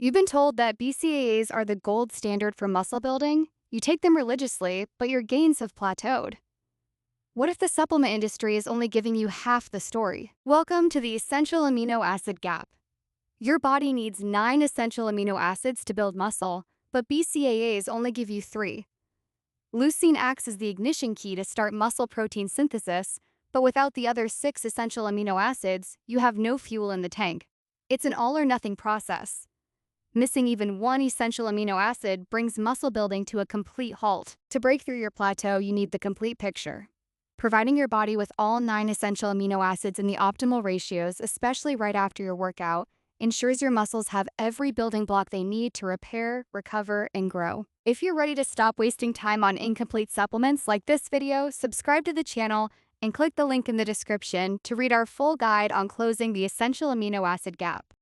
You've been told that BCAAs are the gold standard for muscle building. You take them religiously, but your gains have plateaued. What if the supplement industry is only giving you half the story? Welcome to the essential amino acid gap. Your body needs 9 essential amino acids to build muscle, but BCAAs only give you 3. Leucine acts as the ignition key to start muscle protein synthesis, but without the other 6 essential amino acids, you have no fuel in the tank. It's an all-or-nothing process. Missing even one essential amino acid brings muscle building to a complete halt. To break through your plateau, you need the complete picture. Providing your body with all 9 essential amino acids in the optimal ratios, especially right after your workout, ensures your muscles have every building block they need to repair, recover, and grow. If you're ready to stop wasting time on incomplete supplements like this video, subscribe to the channel and click the link in the description to read our full guide on closing the essential amino acid gap.